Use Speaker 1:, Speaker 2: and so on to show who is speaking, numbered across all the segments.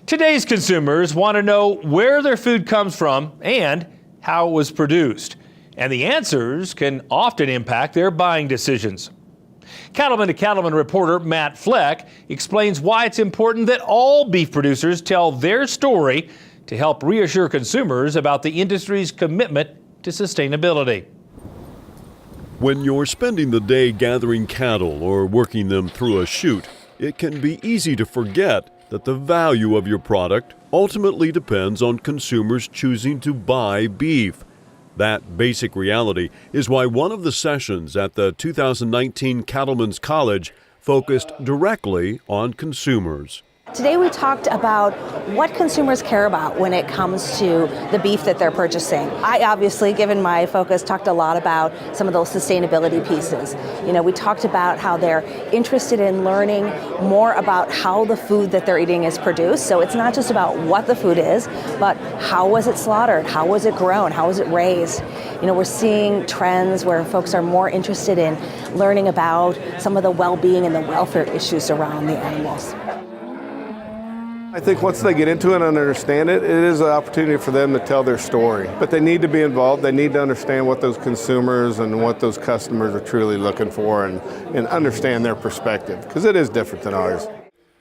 Speaker 1: Today's consumers want to know where their food comes from and how it was produced. And the answers can often impact their buying decisions. Cattlemen to Cattlemen reporter Matt Fleck explains why it's important that all beef producers tell their story to help reassure consumers about the industry's commitment to sustainability.
Speaker 2: When you're spending the day gathering cattle or working them through a chute, it can be easy to forget that the value of your product ultimately depends on consumers choosing to buy beef. That basic reality is why one of the sessions at the 2019 Cattlemen's College focused directly on consumers.
Speaker 3: Today we talked about what consumers care about when it comes to the beef that they're purchasing. I obviously, given my focus, talked a lot about some of those sustainability pieces. We talked about how they're interested in learning more about how the food that they're eating is produced. So it's not just about what the food is, but how was it slaughtered? How was it grown? How was it raised? We're seeing trends where folks are more interested in learning about some of the well-being and the welfare issues around the animals.
Speaker 4: I think once they get into it and understand it, it is an opportunity for them to tell their story. But they need to be involved. They need to understand what those consumers and what those customers are truly looking for and understand their perspective, because it is different than ours.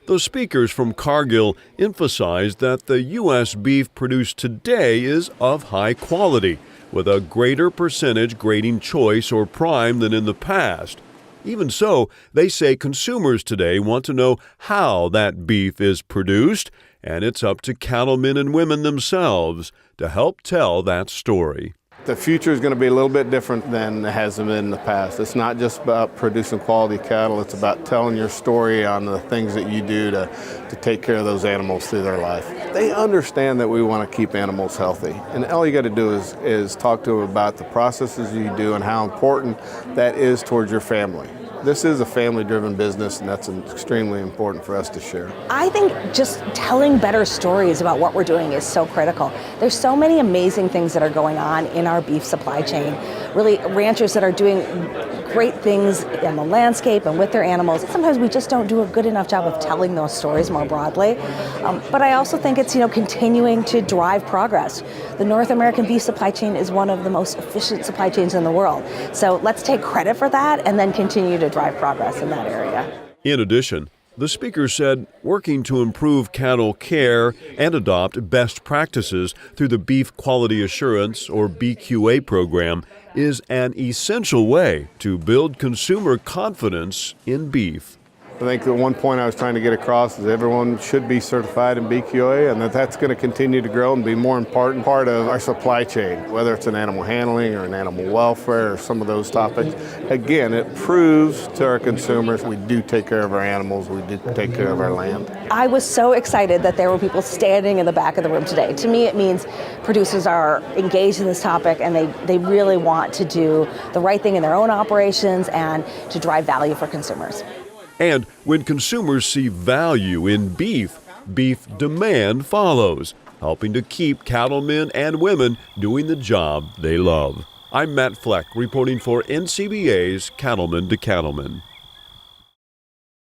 Speaker 2: The speakers from Cargill emphasized that the U.S. beef produced today is of high quality, with a greater percentage grading choice or prime than in the past. Even so, they say consumers today want to know how that beef is produced, and it's up to cattlemen and women themselves to help tell that story.
Speaker 4: The future is going to be a little bit different than it has been in the past. It's not just about producing quality cattle, it's about telling your story on the things that you do to take care of those animals through their life. They understand that we want to keep animals healthy, and all you got to do is talk to them about the processes you do and how important that is towards your family. This is a family-driven business, and that's extremely important for us to share.
Speaker 3: I think just telling better stories about what we're doing is so critical. There's so many amazing things that are going on in our beef supply chain. Really, ranchers that are doing great things in the landscape and with their animals. Sometimes we just don't do a good enough job of telling those stories more broadly. But I also think it's continuing to drive progress. The North American beef supply chain is one of the most efficient supply chains in the world. So let's take credit for that and then continue to drive progress in that area.
Speaker 2: In addition, the speaker said working to improve cattle care and adopt best practices through the Beef Quality Assurance, or BQA program, is an essential way to build consumer confidence in beef.
Speaker 4: I think the one point I was trying to get across is everyone should be certified in BQA, and that's going to continue to grow and be more important part of our supply chain, whether it's in animal handling or in animal welfare or some of those topics. Again, it proves to our consumers we do take care of our animals, we do take care of our land.
Speaker 3: I was so excited that there were people standing in the back of the room today. To me, it means producers are engaged in this topic and they really want to do the right thing in their own operations and to drive value for consumers.
Speaker 2: And when consumers see value in beef, beef demand follows, helping to keep cattlemen and women doing the job they love. I'm Matt Fleck, reporting for NCBA's Cattlemen to Cattlemen.